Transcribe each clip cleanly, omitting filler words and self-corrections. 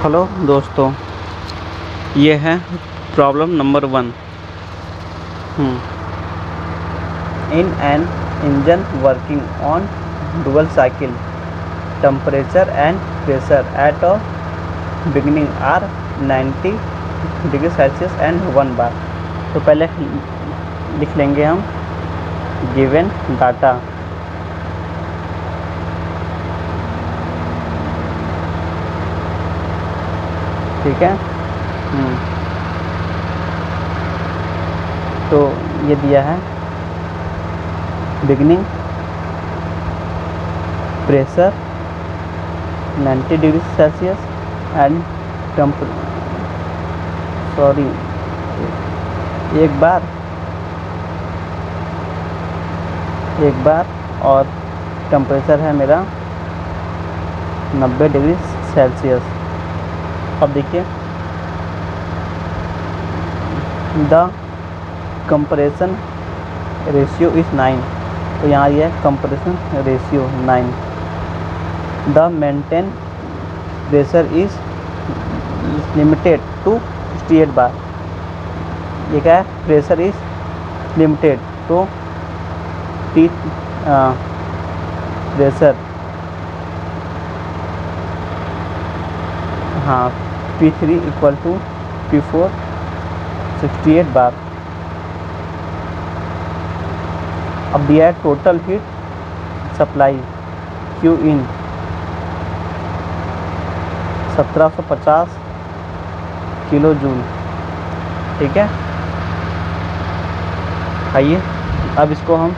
Hello दोस्तों, ये है problem number 1। In an engine working on dual cycle temperature and pressure at a beginning are 90 degree Celsius and 1 bar. तो पहले लिख लेंगे हम गिवन डाटा। ठीक है। तो ये दिया है beginning pressure 90 degree Celsius and एक बार और टेम्परेचर है मेरा 90 डिग्री सेल्सियस। अब देखिए द कंप्रेशन रेशियो इज़ 9। तो यहाँ ये है compression ratio 9। The maintain pressure is limited to 68 bar. ये क्या है? प्रेशर इज़ लिमिटेड तो pressure P3 equal to P4 68 bar. अब दिया है total heat supply Q in 1750 kilo joule. ठीक है। आइए अब इसको हम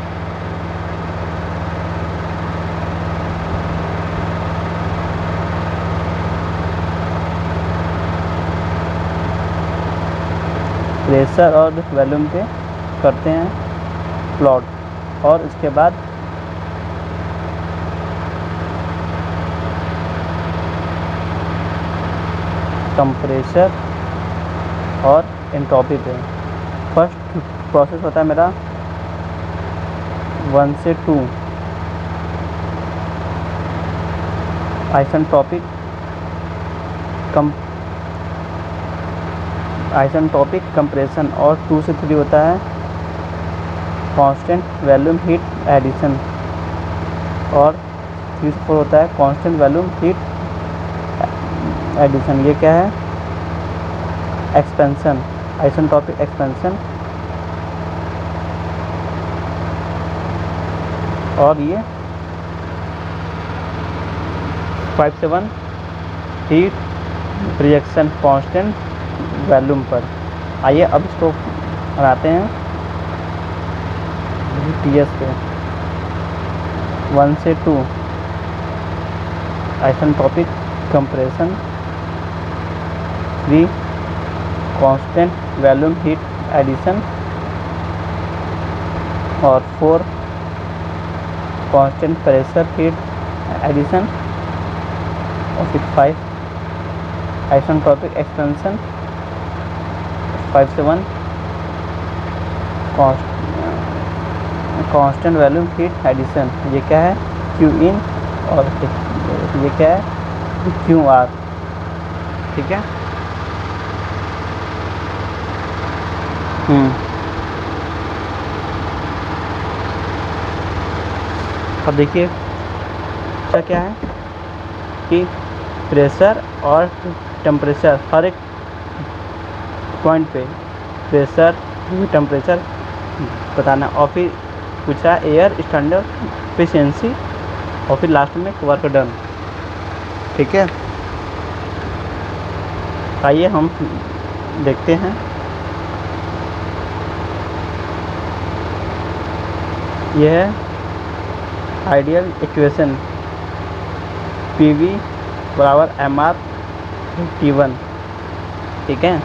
प्रेशर और वॉल्यूम पे करते हैं प्लॉट, और इसके बाद टेम्परेचर और एंट्रोपी पे। फर्स्ट प्रोसेस होता है मेरा 1 से 2 आइसेंट्रोपिक कंप्रेशन, और 2 से 3 होता है कांस्टेंट वॉल्यूम हीट एडिशन, और 3 से 4 होता है कांस्टेंट वॉल्यूम हीट एडिशन। ये क्या है? Expansion, isentropic expansion. और ये 5 से 1 हीट रिएक्शन कांस्टेंट वॉल्यूम पर। आइए अब इसको बनाते हैं TS पे। 1 से 2 isentropic compression, 3 constant volume heat addition, और 4 कांस्टेंट प्रेशर हीट एडिशन, और फिर 5 आइसेंट्रोपिक एक्सपेंशन, 5 से 1 कांस्टेंट वॉल्यूम हीट एडिशन। ये क्या है? Q इन, और ये क्या है? QR। ठीक है। अब देखिए क्या है कि प्रेशर और टेम्परेचर हर एक पॉइंट पे प्रेशर टेम्परेचर बताना, और फिर पूछा एयर स्टैंडर्ड एफिशिएंसी, और फिर लास्ट में वर्क डन। ठीक है। आइए हम देखते हैं। यह है आइडियल इक्वेशन PV बराबर MR T1। ठीक है।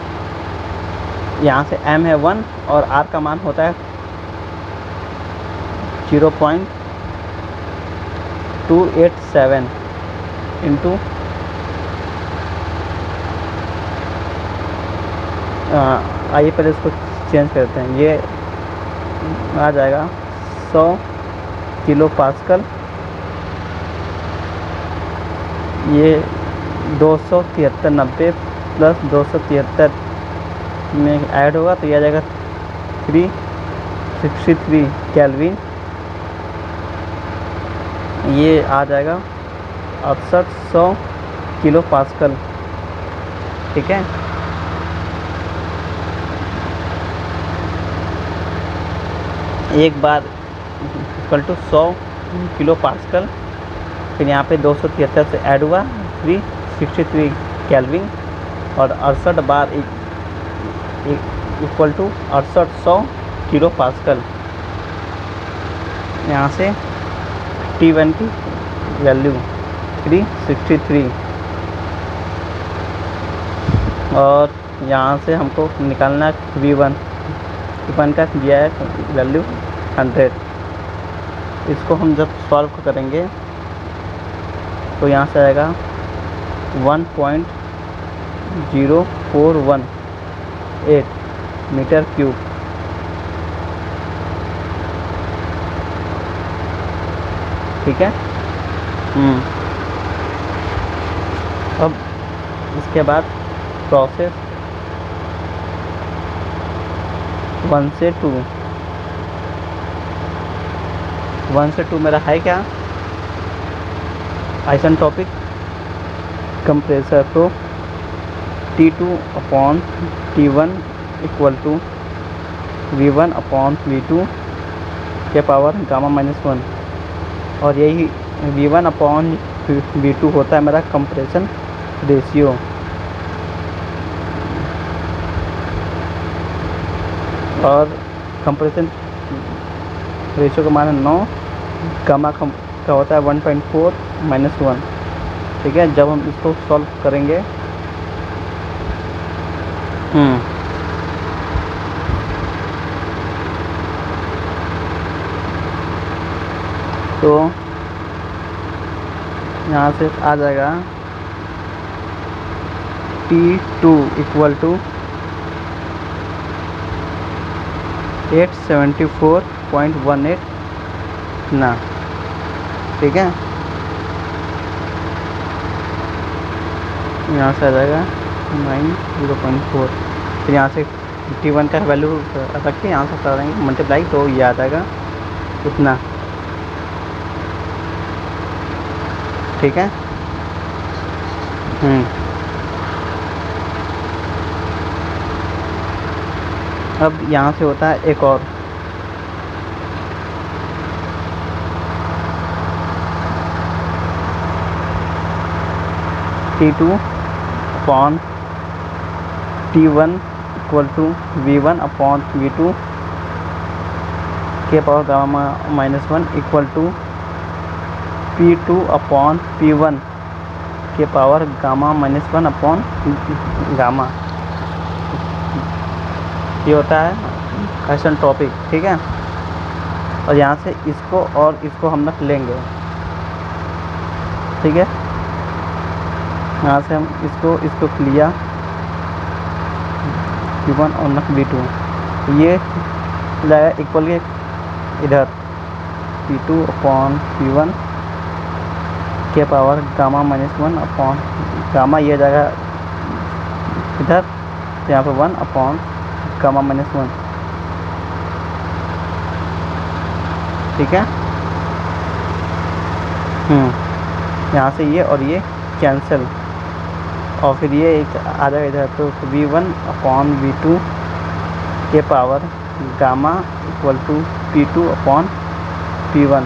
यहाँ से M है 1 और R का मान होता है 0.287 इंटू आइए पहले इसको चेंज करते हैं। ये आ जाएगा 100 किलो पास्कल। ये 273 90 प्लस 273 में ऐड होगा तो ये आ जाएगा 363 केल्विन। ये आ जाएगा 6800 किलो पास्कल। ठीक है, एक बार इक्वल टू 100 किलो पास्कल, फिर यहाँ पे 273 से ऐड हुआ 363 केल्विन और 68 बार इक्वल टू 6800 किलो पास्कल। यहाँ से T1 की वैल्यू 363 और यहाँ से हमको निकालना है V1 का दिया है वैल्यू 100। इसको हम जब सॉल्व करेंगे तो यहाँ से आएगा 1.0418 मीटर क्यूब। ठीक है। अब इसके बाद प्रोसेस 1 से 2 मेरा है क्या, आइसेंट्रोपिक कंप्रेसर। तो T2 upon T1 equal to V1 upon V2 के पावर गामा -1 और यही V1 अपॉन V2 होता है मेरा कंप्रेशन रेशियो। और कंप्रेशन रेशियो का मान 9, गामा का होता है 1.4 -1। ठीक है, जब हम इसको सॉल्व करेंगे तो यहाँ से आ जाएगा T2 इक्वल टू 874.18 ना। ठीक है, यहाँ से आ जाएगा 9.04। फिर यहाँ से T1 का वैल्यू रख के यहाँ से करेंगे मल्टीप्लाई तो ये आ जाएगा इतना। ठीक है। अब यहाँ से होता है एक और T2 upon T1 equal to V1 upon V2 के power gamma -1 equal to P2 upon P1 के पावर गामा -1 अपॉन गामा। ये होता है आइसेंट्रोपिक। ठीक है, और यहाँ से इसको और इसको हम रख लेंगे। ठीक है, यहाँ से हम इसको लिया P1 और नक V2, ये लाया इक्वल के इधर P2 अपॉन P1 के पावर गामा -1 अपॉन गामा, ये जाएगा इधर, यहाँ पे 1 अपॉन गामा -1। ठीक है, यहाँ से ये और ये कैंसिल और फिर ये एक आ जाएगा इधर, तो V1 अपॉन V2 के power gamma equal to P2 upon P1।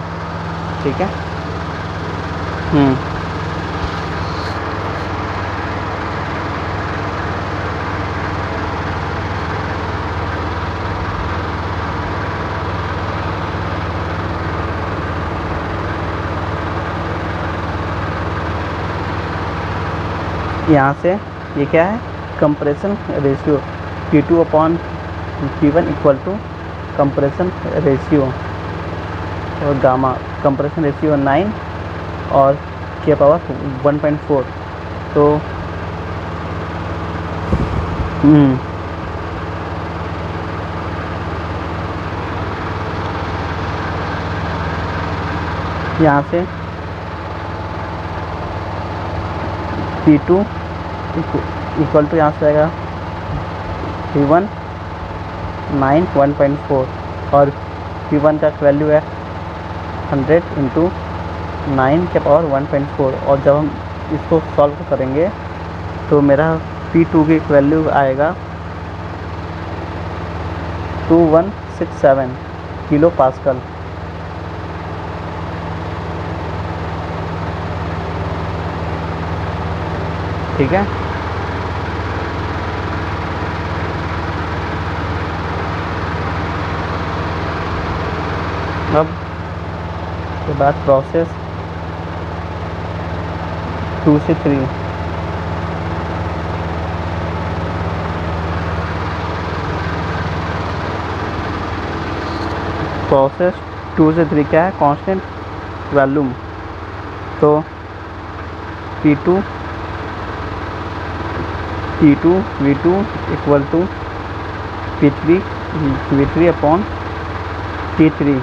ठीक है। यहाँ से ये क्या है, compression ratio P2 upon P1 equal to compression ratio और गामा, कंप्रेशन रेशियो 9 और के पावर 1.4। तो यहाँ से P2 इक्वल टू यहाँ से आएगा P1 9 1.4 और P1 का वैल्यू है 100 इंटू 9 के पावर 1.4 और जब हम इसको सॉल्व करेंगे तो मेरा P2 की वैल्यू आएगा 2167 किलो पास्कल। ठीक है, अब के बाद प्रोसेस 2 से 3 प्रोसेस 2 से 3 क्या है, कांस्टेंट वॉल्यूम। तो P2 V2 equal to P3 upon T3।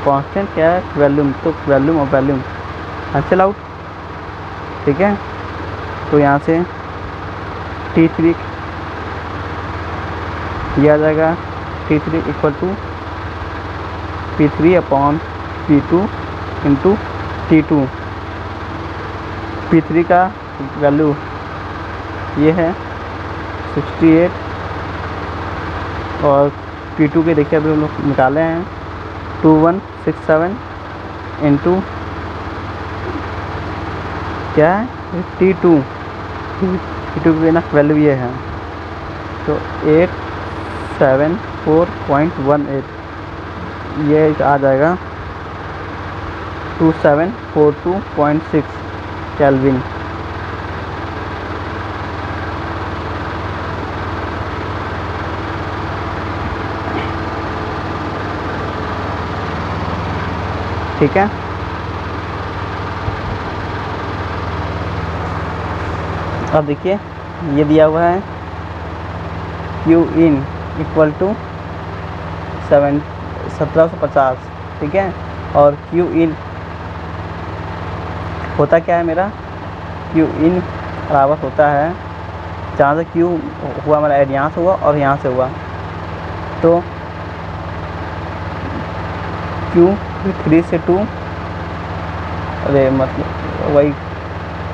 Constant क्या है, वॉल्यूम, तो वॉल्यूम और वॉल्यूम कैंसिल आउट। ठीक है, तो यहाँ से T3 ये आ जाएगा T3 equal to P3 upon P2 into T2। P3 का वैल्यू ये है 68 और P2 के देखिए अभी हम लोग निकाले हैं 2167 इंटू क्या है T2 की ना वैल्यू ये है, तो 874.18 ये आ जाएगा 2742.6 केल्विन। ठीक है, अब देखिए ये दिया हुआ है Q in इक्वल टू 1750। ठीक है, और Q in होता क्या है मेरा, Q in बराबर होता है जहाँ से Q हुआ हमारा ऐड यहाँ से हुआ और यहाँ से हुआ, तो Q 3 से 2 अरे मतलब वही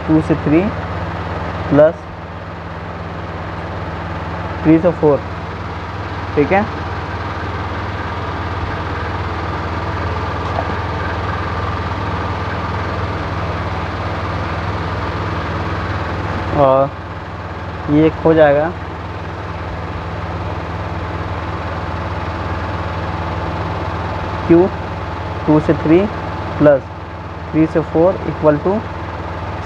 2 से 3 प्लस 3 से 4। ठीक है, और ये हो जाएगा Q 2 से 3 प्लस 3 से 4 इक्वल टू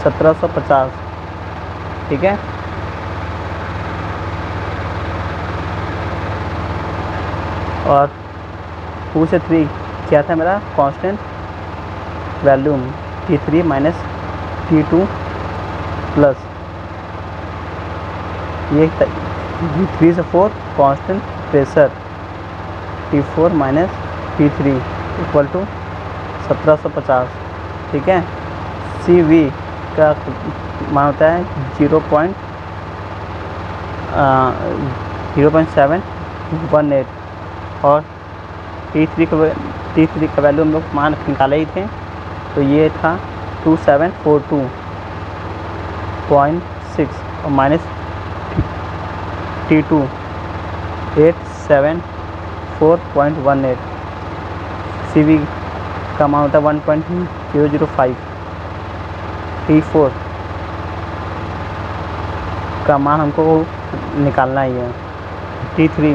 1750। ठीक है, और 2 से 3 क्या था मेरा constant volume T3 minus T2 plus ये 3 से 4 constant pressure T4 minus T3 equal to 1750। ठीक है, CV का मान होता है 0.718 और T3 का वैल्यू हम लोग मान निकाले ही थे, तो ये था 2742.6 और माइनस T2 874.18। CV का मान होता है 1.005। T4 का मान हमको निकालना ही है, T3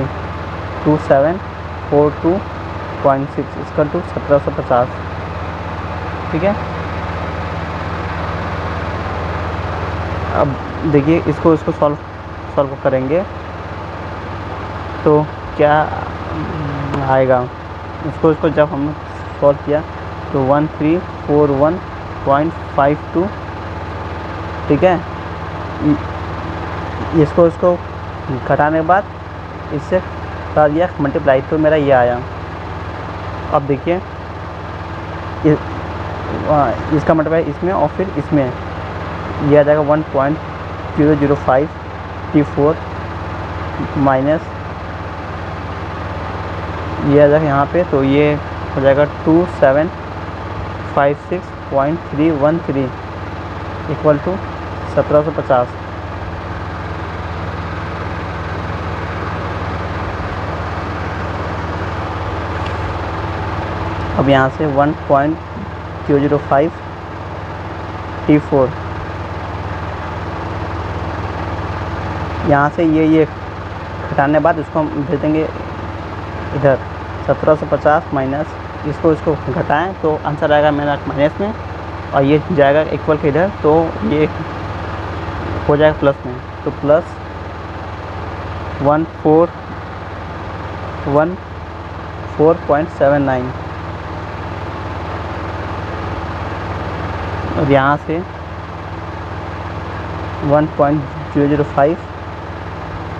2742.6 इसका टू 1750। ठीक है, अब देखिए इसको सॉल्व करेंगे तो क्या आएगा, इसको जब हम सॉल्व किया तो 1341.52। ठीक है, इसको घटाने के बाद इससे कर दिया मल्टीप्लाई तो मेरा ये आया। अब देखिए इसका मल्टीप्लाई इसमें और फिर इसमें ये आ जाएगा 1.005 T4 माइनस ये आ जाएगा यहाँ पे, तो ये हो जाएगा 2756.313 इक्वल टू 1750। अब यहाँ से 1.005 T4 यहाँ से ये घटाने बाद इसको हम भेज देंगे इधर 1750 माइनस इसको घटाएं तो आंसर आएगा मेरा माइनस में, और ये जाएगा इक्वल के इधर, तो ये हो जाएगा प्लस में, तो प्लस 14.79 और यहाँ से 1.005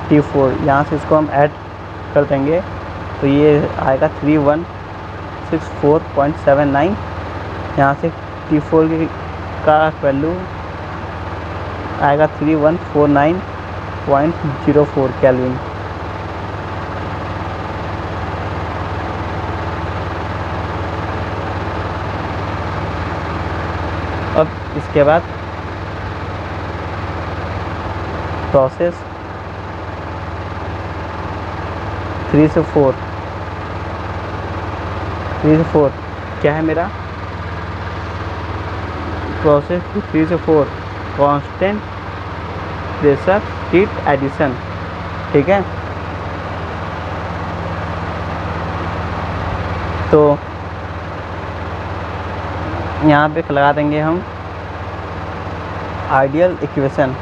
T4 यहाँ से इसको हम ऐड कर देंगे, तो ये आएगा 3164.79। यहाँ से T4 का वैल्यू आएगा 3149.04 केल्विन। अब इसके बाद प्रोसेस 3 से 4 क्या है मेरा प्रोसेस 3 से 4 कांस्टेंट प्रेशर हीट एडिशन, ठीक है। तो यहाँ पे लगा देंगे हम ideal equation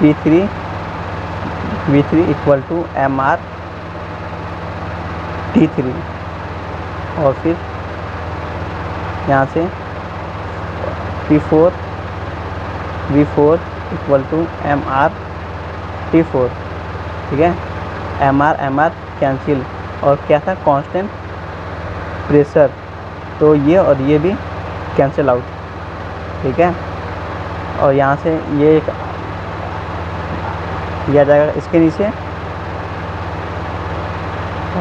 V3 equal to MR T3 और फिर यहाँ से V4 equal to MR T4, ठीक है। MR कैंसिल और क्या था कांस्टेंट प्रेशर, तो ये और ये भी कैंसिल आउट, ठीक है। और यहाँ से ये आ जाएगा इसके नीचे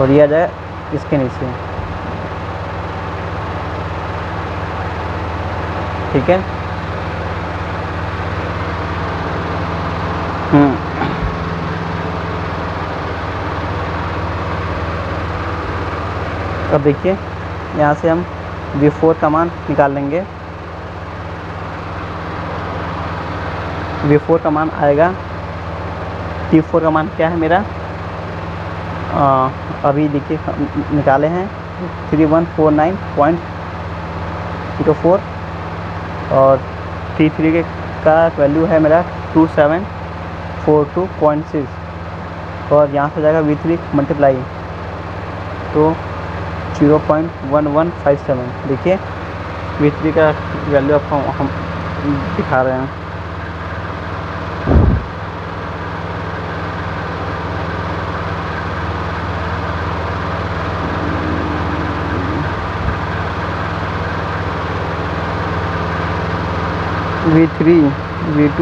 और ये आ जाएगा इसके नीचे, ठीक है। अब देखिए यहाँ से हम V4 का मान निकाल लेंगे। V4 का मान आएगा, T4 का मान क्या है मेरा अभी देखिए निकाले हैं 3149.04 और T3 का वैल्यू है मेरा 2742.6 और यहाँ से जाएगा V3 मल्टीप्लाई तो 0.1157। देखिए V3 का वैल्यू आपको हम दिखा रहे हैं। V2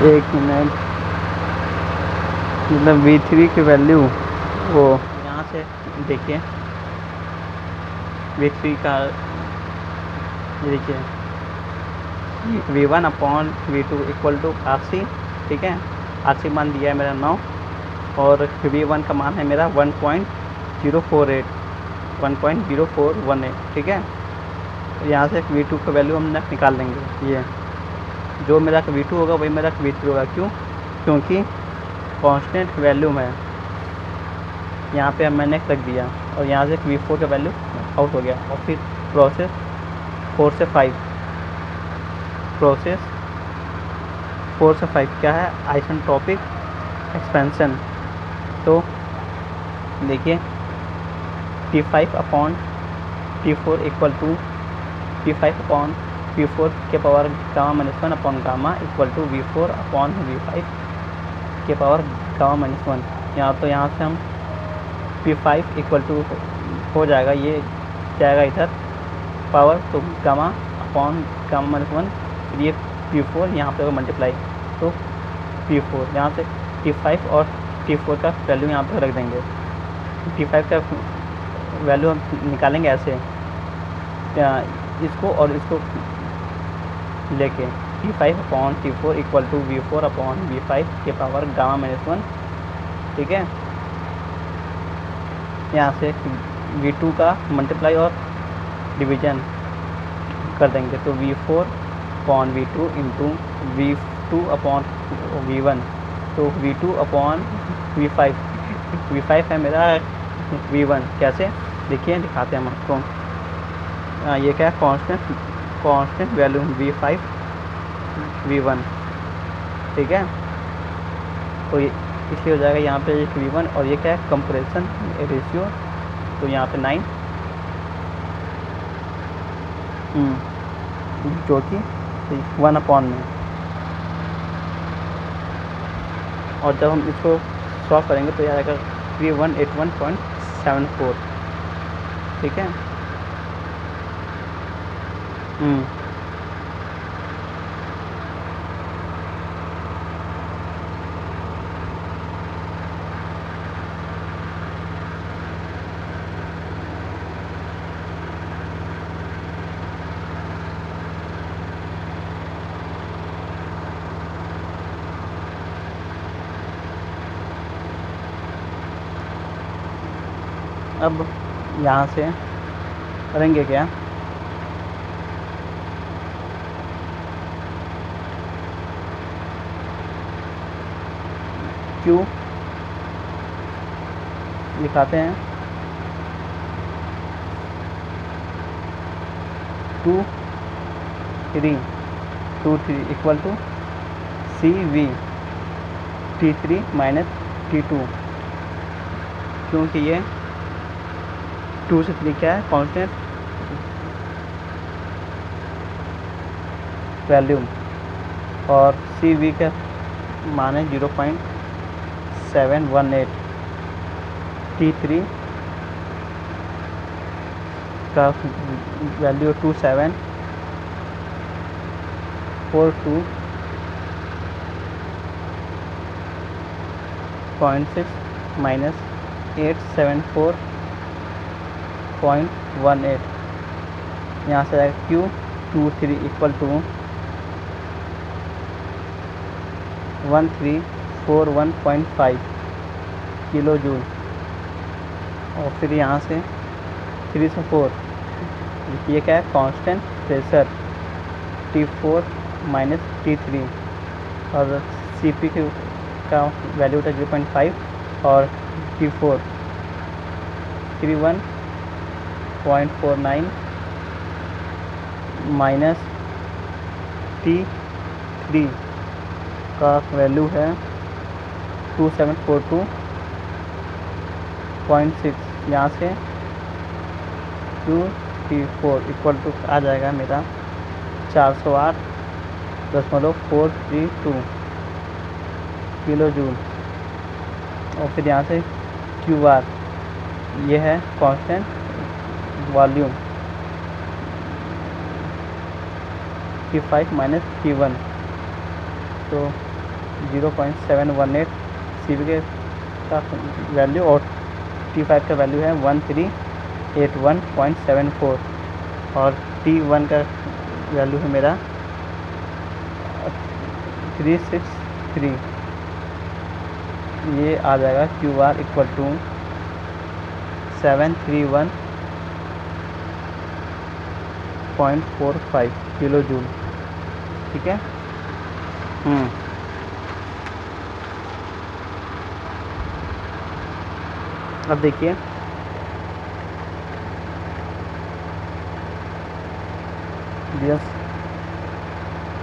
एक मिनट, मतलब V3 की वैल्यू वो यहाँ से देखिए V3 का देखिए V1 upon V2 equal to RC, ठीक है। RC मान दिया है मेरा 9 और V1 का मान है मेरा 1.0418, ठीक है। यहाँ से V2 का वैल्यू हम निकाल लेंगे। ये जो मेरा V2 होगा वही मेरा V3 होगा, क्योंकि कांस्टेंट वैल्यू में यहाँ पे मैंने रख दिया और यहाँ से V4 का वैल्यू आउट हो गया। और फिर प्रोसेस 4 से 5 क्या है आइसेंट्रोपिक एक्सपेंशन। तो देखिए T5 upon T4 equal to T5 upon P4 के power gamma upon gamma equal to V4 upon V5 के पावर गामा-1। यहाँ तो यहाँ से हम P5 इक्वल टू हो जाएगा, ये जाएगा इधर पावर, तो गामा अपॉन गामा -1, फिर ये P4 यहाँ पे मल्टीप्लाई, तो P4 यहाँ से T5 और T4 का वैल्यू यहाँ पे रख देंगे। T5 का वैल्यू हम निकालेंगे ऐसे, इसको और इसको लेके T5 upon T4 equal to V4 upon V5 के पावर गामा -1, ठीक है। यहाँ से V2 का मल्टीप्लाई और डिवीजन कर देंगे, तो V4 upon V2 into V2 upon V1, तो V2 अपॉन V5 है मेरा V1। कैसे देखिए, दिखाते हैं हम आपको। ये क्या है, कांस्टेंट वैल्यू V5 V1, ठीक है। तो ये इसलिए हो जाएगा यहाँ पे V1, और ये क्या है, कंप्रेशन रेशियो, तो यहाँ पे 9, जो कि 1 अपॉन में। और जब हम इसको सॉल्व करेंगे तो यह आएगा 3181.74, ठीक है। अब यहाँ से करेंगे क्या, Q लिखाते हैं 2 3 equal to CV T3 minus T2, क्योंकि ये 2 से 3 क्या है, कांस्टेंट वैल्यू, और CV का मान है 0.718, T3 का वैल्यू 2742.6 माइनस 874.18, यहाँ से आएगा Q23 equal to 1341.5 kilo joule. और फिर यहाँ से 3 से 4, ये क्या है, constant pressure T4 minus T3, और CP का वैल्यू था 0.5, और T4 31.49 माइनस T3 का वैल्यू है 2742.6, यहाँ से Q34 इक्वल टू आ जाएगा मेरा 408.432 किलो जूल। और फिर यहाँ से QR, ये है constant volume T5 minus T1, तो 0.718 CV का वैल्यू, और T5 का वैल्यू है 1381.74, और T1 का वैल्यू है मेरा 363। ये आ जाएगा QR equal to 731.45 kilo joule, ठीक है। अब देखिए,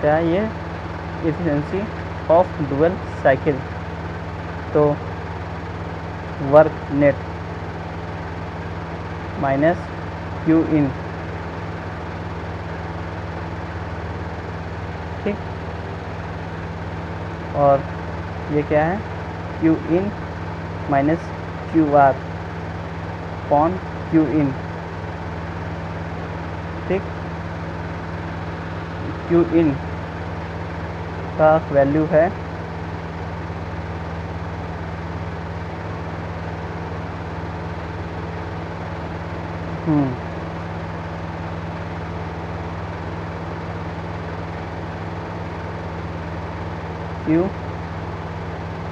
क्या है ये, एफिशिएंसी ऑफ डुअल साइकिल, तो work net minus Q in, ठीक। और ये क्या है, Q in minus QR upon Q in, ठीक। क्यू इन का वैल्यू है Q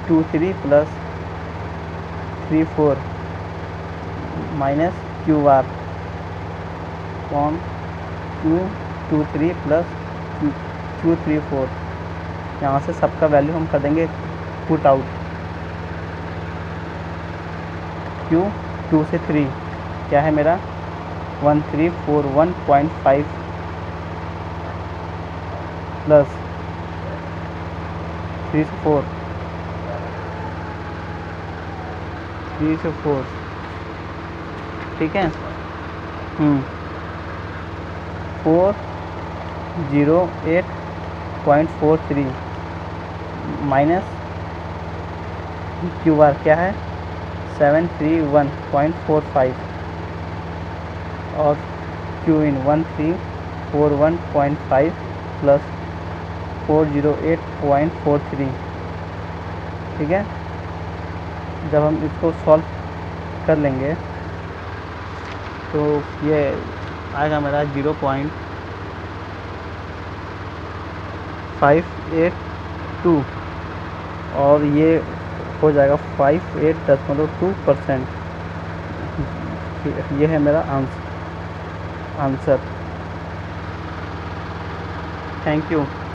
23 plus 34 minus Q R from Q23 plus Q34। यहाँ से सबका वैल्यू हम कर देंगे पुट आउट। Q2 से 3 क्या है मेरा 1341.5 प्लस 3 से 4 ठीक है। 408.43 माइनस क्यू आर क्या है 731.45 और क्यू इन 1341.5 प्लस 408.43। ठीक है। जब हम इसको सॉल्व कर लेंगे तो ये आएगा मेरा 0.582 और ये हो जाएगा 58.2%। ये है मेरा आंसर। Thank you.